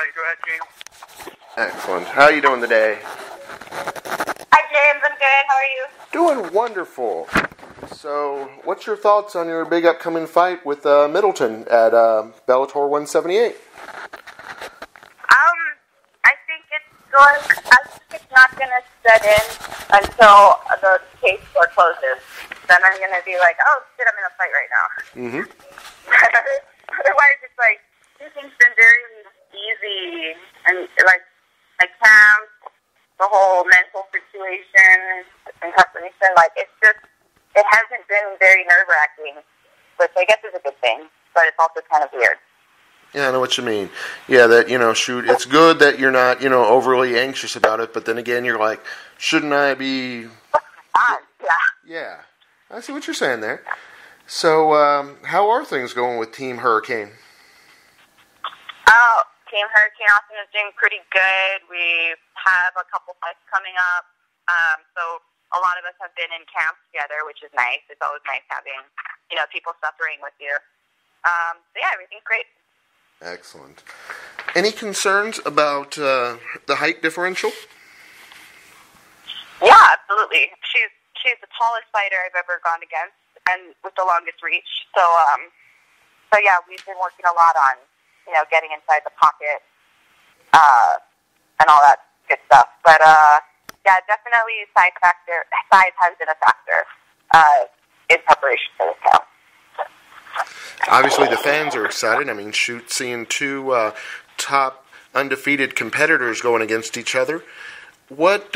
Alright, go ahead, James. Excellent. How are you doing today? Hi, James. I'm good. How are you? Doing wonderful. So, what's your thoughts on your big upcoming fight with Middleton at Bellator 178? I think it's not going to set in until the case door closes. Then I'm going to be like, oh, shit, I'm in a fight right now. Mm-hmm. Otherwise, it's like, everything's been very easy. And, like camp, the whole mental situation, and preparation, like, it hasn't been very nerve-wracking, which I guess is a good thing, but it's also kind of weird. Yeah, I know what you mean. Yeah, that, shoot, it's good that you're not, overly anxious about it, but then again, you're like, shouldn't I be... Yeah. I see what you're saying there. So, how are things going with Team Hurricane? Oh, Team Hurricane Austin is doing pretty good. We have a couple fights coming up. So a lot of us have been in camp together, which is nice. It's always nice having, people suffering with you. So yeah, everything's great. Excellent. Any concerns about the height differential? Yeah, absolutely. She's the tallest fighter I've ever gone against, and with the longest reach. So yeah, we've been working a lot on, getting inside the pocket, and all that good stuff. But yeah, definitely size has been a factor in preparation for this now. Obviously, the fans are excited. I mean, shoot, seeing two top undefeated competitors going against each other. What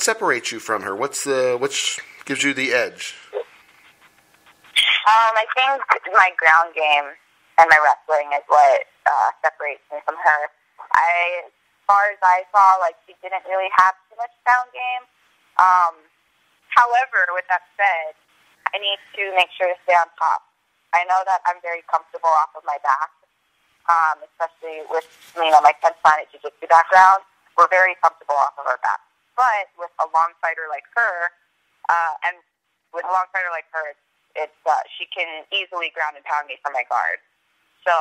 separates you from her? Which gives you the edge? I think my ground game and my wrestling is what separates me from her. As far as I saw, she didn't really have too much ground game. However, with that said, I need to make sure to stay on top. I know that I'm very comfortable off of my back, especially with my 10th Planet Jiu-Jitsu background. We're very comfortable off of our back. But with a long fighter like her, she can easily ground and pound me from my guard. So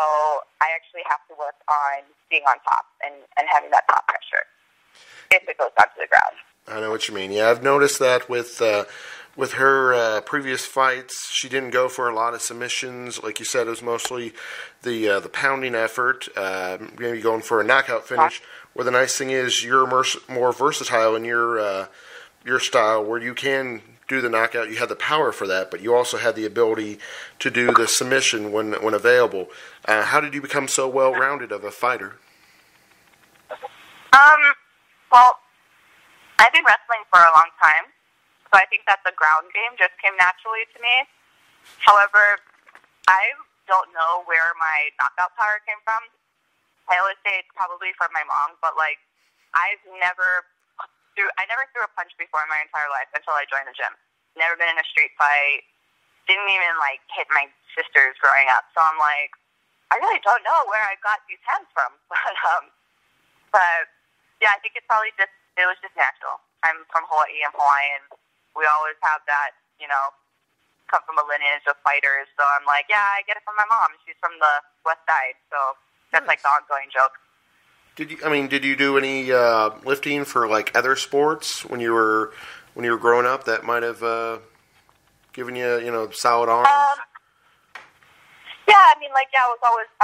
I actually have to work on being on top and having that top pressure if it goes down to the ground. I know what you mean. Yeah, I've noticed that with her previous fights, she didn't go for a lot of submissions. Like you said, it was mostly the pounding effort, maybe going for a knockout finish. Where the nice thing is, you're more versatile in your style, where you can do the knockout. You have the power for that, but you also have the ability to do the submission when available. How did you become so well-rounded of a fighter? Well, I've been wrestling for a long time. So I think that the ground game just came naturally to me. However, I don't know where my knockout power came from. I always say it's probably from my mom, but I never threw a punch before in my entire life until I joined the gym. Never been in a street fight. Didn't even hit my sisters growing up. So I'm like, I really don't know where I got these hands from. But yeah, I think it was just natural. I'm from Hawaii. I'm Hawaiian. We always have that, come from a lineage of fighters. So I'm like, yeah, I get it from my mom. She's from the West Side. So that's nice. the ongoing joke. Did you do any lifting for other sports when you were growing up that might have given you solid arms? Yeah, I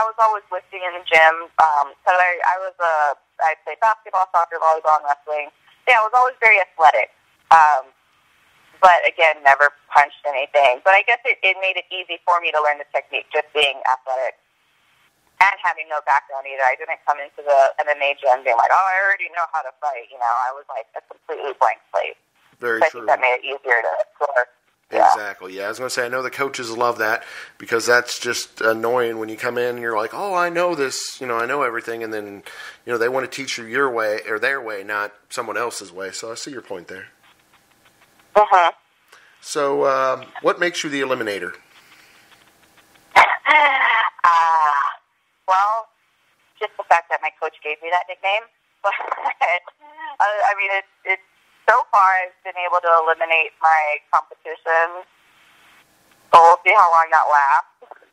was always lifting in the gym. So I played basketball, soccer, volleyball, and wrestling. Yeah, I was always very athletic. But again, never punched anything. But I guess it made it easy for me to learn the technique, just being athletic and having no background either. I didn't come into the MMA gym being like, oh, I already know how to fight. I was like a completely blank slate. Very so true. I think that made it easier to explore. Yeah. Exactly. Yeah, I was going to say, I know the coaches love that because that's just annoying when you come in and you're like, oh, I know this, I know everything, and then, they want to teach you your way or their way, not someone else's way. So I see your point there. Uh-huh. So, what makes you the Eliminator? Well, just the fact that my coach gave me that nickname. But it's so far I've been able to eliminate my competition. So we'll see how long that lasts.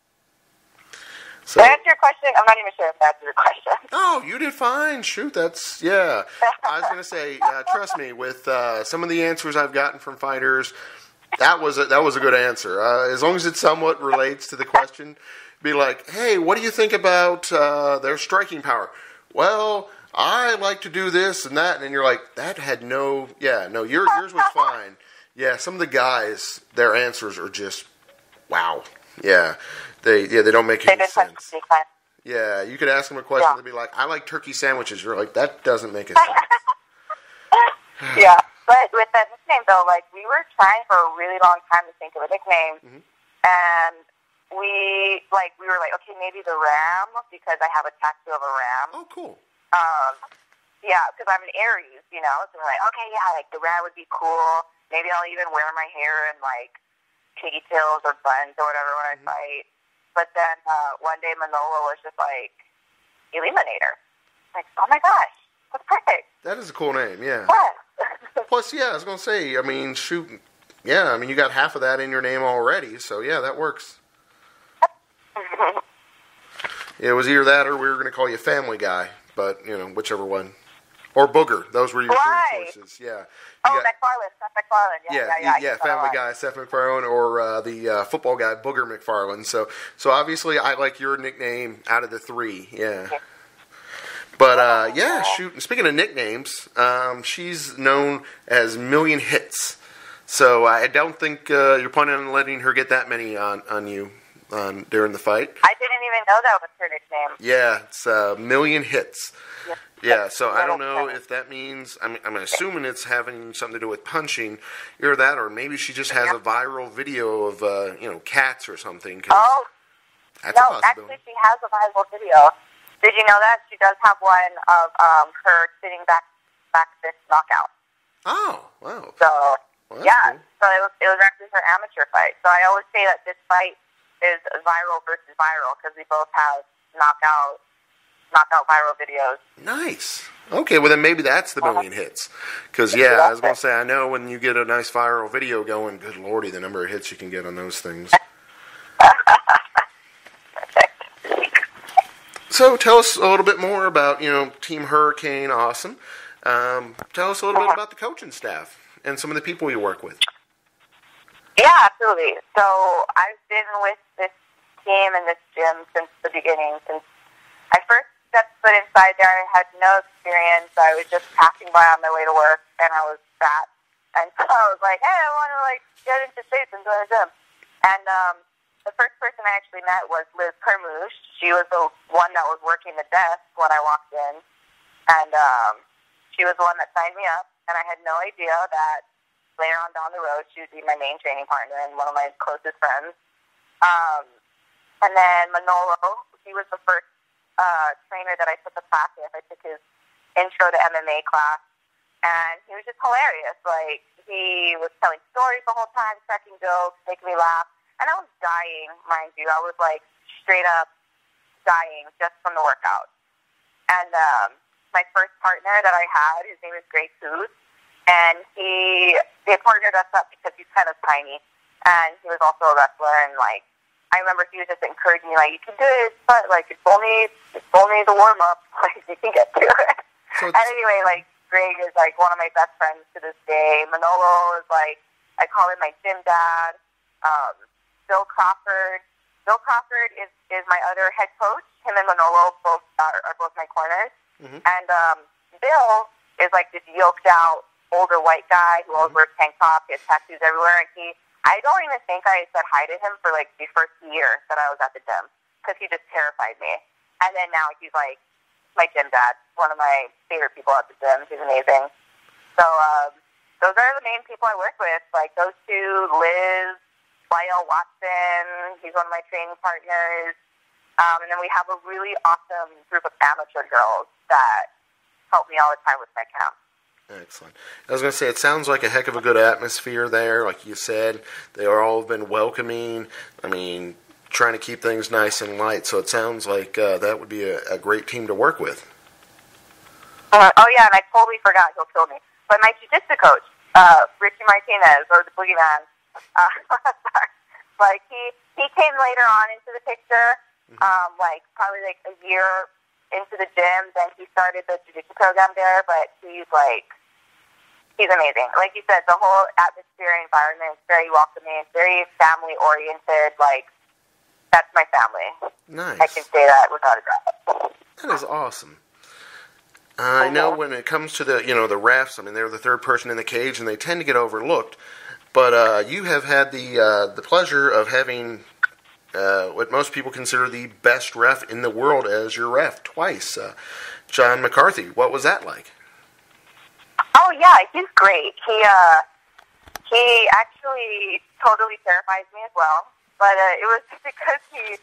So, did I answer your question? I'm not even sure if that answered your question. oh, you did fine. Shoot, that's, yeah. I was going to say, trust me, with some of the answers I've gotten from fighters, that was a good answer. As long as it somewhat relates to the question, be like, hey, what do you think about their striking power? Well, I like to do this and that, and you're like, that had no, yours was fine. Yeah, some of the guys, their answers are just, wow. Yeah, they don't make any sense. Yeah, you could ask them a question, they'd be like, I like turkey sandwiches. You're like, that doesn't make a sense. Yeah, but with that nickname, though, like, we were trying for a really long time to think of a nickname, and we were like, okay, maybe the Ram, because I have a tattoo of a ram. Oh, cool. Yeah, because I'm an Aries, so we're like, okay, yeah, like, the Ram would be cool. Maybe I'll even wear my hair in, like, pigtails or buns or whatever when I fight. But then one day Manolo was just like, Eliminator. Like, oh my gosh, that's perfect. That is a cool name, yeah. Yeah. Plus, yeah, I was going to say, I mean, shoot, yeah, I mean, you got half of that in your name already, so yeah, that works. It was either that or we were going to call you Family Guy, but, whichever one. Or Booger. Those were your three choices, yeah. McFarlane, Seth McFarlane. Yeah, Family Guy, Seth MacFarlane, or the football guy, Booger McFarlane. So obviously, I like your nickname out of the three, yeah. But, shoot, speaking of nicknames, she's known as Million Hits. So I don't think you're planning on letting her get that many on you during the fight. I didn't even know that was her nickname. Yeah, it's Million Hits. Yeah, so I don't know if that means, I'm assuming it's having something to do with punching, either that, or maybe she just has a viral video of, cats or something. Oh, that's a possibility. Actually she has a viral video. Did you know that? She does have one of her sitting back fist knockout. Oh, wow. So, cool. So it was actually her amateur fight. So I always say that this fight is viral versus viral, because we both have knockout viral videos. Nice. Okay, well then maybe that's the Million Hits. Because, I was going to say, I know when you get a nice viral video going, good lordy, the number of hits you can get on those things. So tell us a little bit more about, Team Hurricane, awesome. Tell us a little bit about the coaching staff and some of the people you work with. Yeah, absolutely. So I've been with this team and this gym since the beginning, since I first stepped foot inside there. I had no experience. I was just passing by on my way to work, and I was fat. And so I was like, hey, I want to, get into shape and join a gym. And the first person I actually met was Liz Kermouche. She was the one that was working the desk when I walked in. And she was the one that signed me up. And I had no idea that later on down the road, she would be my main training partner and one of my closest friends. And then Manolo, he was the first trainer that I took a class with. I took his intro to MMA class, and he was just hilarious. Like, he was telling stories the whole time, cracking jokes, making me laugh, and I was dying, mind you. I was, straight up dying just from the workout. And my first partner that I had, his name is Greg Coos, and they partnered us up because he's kind of tiny, and he was also a wrestler, and, I remember he was just encouraging me, you can do it, but, it's only the warm-up, you can get to it. So and anyway, Greg is, one of my best friends to this day. Manolo is, I call him my gym dad. Bill Crawford is my other head coach. Him and Manolo both are both my corners. Mm-hmm. And Bill is, this yoked-out, older white guy who always wears tank tops, he has tattoos everywhere, and I don't even think I said hi to him for, the first year that I was at the gym, because he just terrified me. And then now he's, my gym dad, one of my favorite people at the gym. He's amazing. So, those are the main people I work with, those two, Liz, Lyle Watson, he's one of my training partners. And then we have a really awesome group of amateur girls that help me all the time with my camp. Excellent. I was going to say, it sounds like a heck of a good atmosphere there. Like you said, they all have been welcoming. Trying to keep things nice and light. So it sounds like that would be a great team to work with. Oh, yeah, and I totally forgot. He'll kill me. But my jiu-jitsu coach, Richie Martinez, or the Boogeyman, he came later on into the picture. like probably like a year into the gym. Then he started the jiu-jitsu program there, but he's amazing. Like you said, the whole atmosphere and environment is very welcoming, very family-oriented. Like, that's my family. Nice. I can say that without a doubt. That is awesome. I know when it comes to the refs, I mean, they're the third person in the cage, and they tend to get overlooked. But you have had the pleasure of having what most people consider the best ref in the world as your ref twice, John McCarthy. What was that like? Oh yeah, he's great. He actually totally terrifies me as well. But it was because he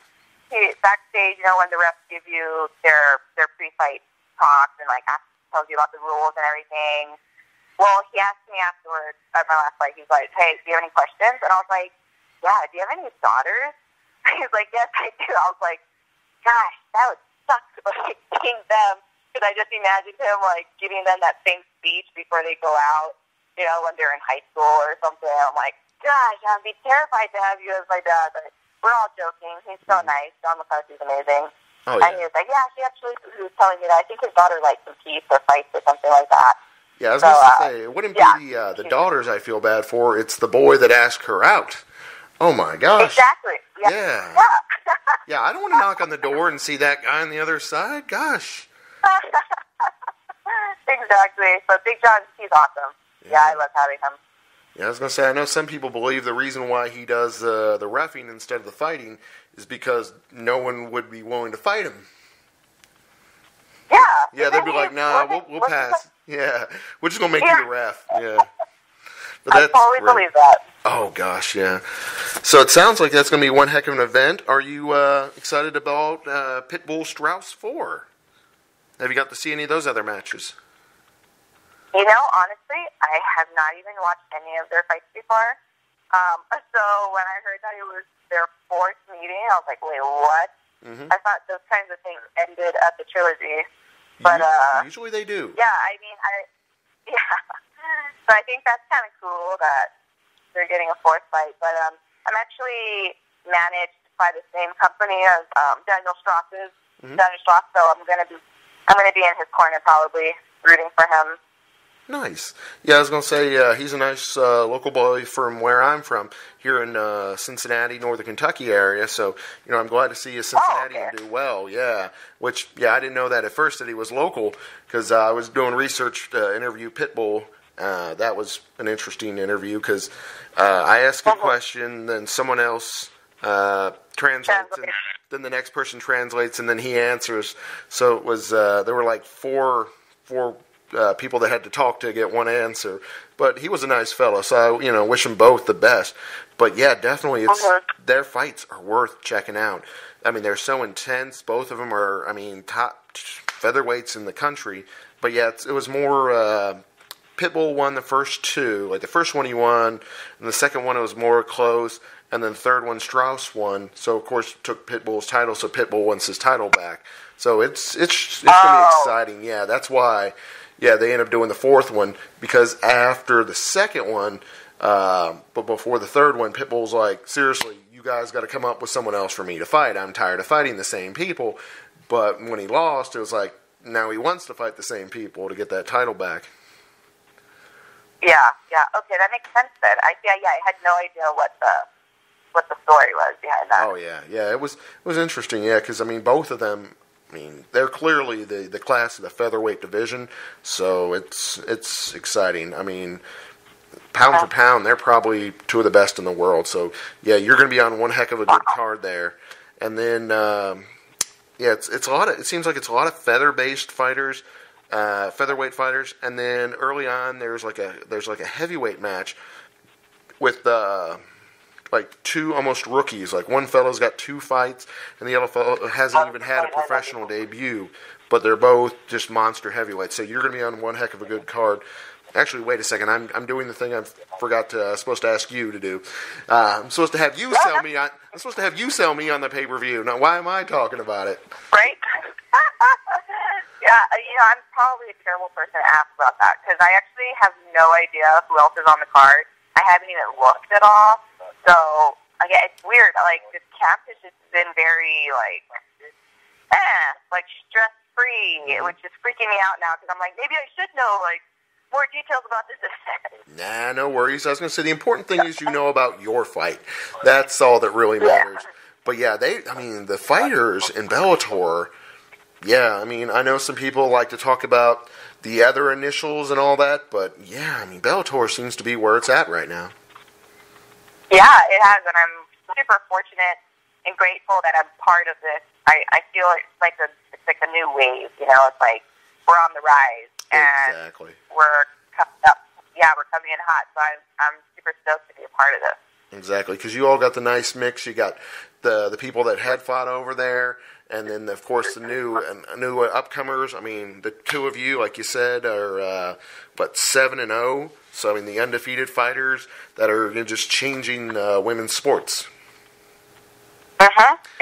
backstage, when the refs give you their pre-fight talks and like tells you about the rules and everything. Well, he asked me afterwards at my last fight. He's like, "Hey, do you have any questions?" And I was like, "Yeah. Do you have any daughters?" He's like, "Yes, I do." I was like, "Gosh, that would suck like seeing them." Because I just imagined him like giving them that same speech before they go out, when they're in high school or something. I'm like, gosh, I'd be terrified to have you as my dad. But we're all joking. He's so nice. John McCarthy's amazing. Oh, yeah. And he was like, yeah, he was telling me that. I think his daughter like competes or fights or something like that. Yeah, I was going to say, it wouldn't be the daughters I feel bad for. It's the boy that asked her out. Oh, my gosh. Exactly. Yeah. Yeah, I don't want to knock on the door and see that guy on the other side. Gosh. Exactly. So Big John, he's awesome. Yeah, I love having him. Yeah, I was going to say, I know some people believe the reason why he does the reffing instead of the fighting is because no one would be willing to fight him. Yeah. Yeah, they'd be like, nah, we'll pass. Yeah, we're just going to make you the ref. Yeah. But I totally believe that. Oh, gosh, yeah. So it sounds like that's going to be one heck of an event. Are you excited about Pitbull Strauss 4? Have you got to see any of those other matches? Honestly, I have not even watched any of their fights before. So when I heard that it was their fourth meeting, I was like, wait, what? I thought those kinds of things ended at the trilogy. But usually they do. Yeah, So I think that's kind of cool that they're getting a fourth fight. But I'm actually managed by the same company as Daniel Strauss's. Daniel Strauss, so I'm gonna be in his corner probably rooting for him. Nice. Yeah, I was going to say, he's a nice local boy from where I'm from, here in Cincinnati, Northern Kentucky area. So, I'm glad to see Cincinnati do well. Yeah. Which, I didn't know that at first that he was local because I was doing research to interview Pitbull. That was an interesting interview because I asked a question, then someone else translates, and then the next person translates, and then he answers. So it was, there were like four people that had to talk to get one answer, but he was a nice fellow, so I, wish them both the best. But yeah, definitely, their fights are worth checking out. I mean, they're so intense. Both of them are, top featherweights in the country. But yeah, it was more. Pitbull won the first two. Like the first one he won, and the second one it was more close, and then the third one Strauss won. So of course took Pitbull's title. So Pitbull wants his title back. So it's gonna be exciting. Yeah, that's why. Yeah, they end up doing the fourth one because after the second one, but before the third one, Pitbull's like, seriously, you guys got to come up with someone else for me to fight. I'm tired of fighting the same people. But when he lost, it was like, now he wants to fight the same people to get that title back. Yeah. Okay, that makes sense then. I had no idea what the story was behind that. Oh yeah, it was interesting. Yeah, because both of them. They're clearly the class of the featherweight division, so it's exciting. Pound for pound, they're probably two of the best in the world. So, yeah, you're going to be on one heck of a good card there. And then, it's a lot of. It seems like it's a lot of feather-based fighters, featherweight fighters. And then early on, there's like a heavyweight match with like two almost rookies. Like one fellow's got 2 fights, and the other fellow hasn't even had a professional debut. But they're both just monster heavyweights. So you're going to be on one heck of a good card. Actually, wait a second. I'm doing the thing I forgot to. Supposed to ask you to do. I'm supposed to have you sell me on. I'm supposed to have you sell me on the pay-per-view. Now, why am I talking about it? Right. Yeah, I'm probably a terrible person to ask about that because I actually have no idea who else is on the card. I haven't even looked at all. So again, it's weird. Like, this camp has just been very, like stress-free, which is freaking me out now, because I'm like, maybe I should know, like, more details about this event. Nah, no worries. I was going to say, the important thing is you know about your fight. That's all that really matters. Yeah. But yeah, the fighters in Bellator, yeah, I mean, I know some people like to talk about the other initials and all that, but yeah, I mean, Bellator seems to be where it's at right now. Yeah, it has, and I'm super fortunate and grateful that I'm part of this. I feel it's like a new wave, you know. It's like we're on the rise, and Exactly. we're coming up. Yeah, we're coming in hot, so I'm super stoked to be a part of this. Exactly, because you all got the nice mix. You got the people that had fought over there, and then of course the new upcomers. I mean, the two of you, like you said, are 7-0. So I mean, the undefeated fighters that are just changing women's sports.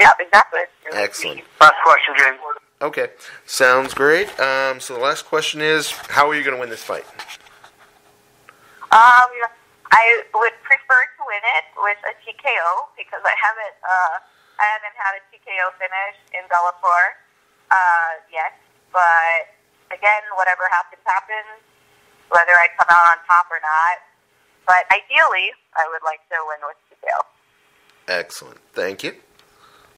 Yeah, exactly. Excellent. Last question, James. Okay, sounds great. So the last question is, how are you going to win this fight? I would prefer to win it with a TKO because I haven't had a TKO finish in Bellator yet. But again, whatever happens, happens. Whether I come out on top or not. But ideally, I would like to win with TKO. Excellent. Thank you.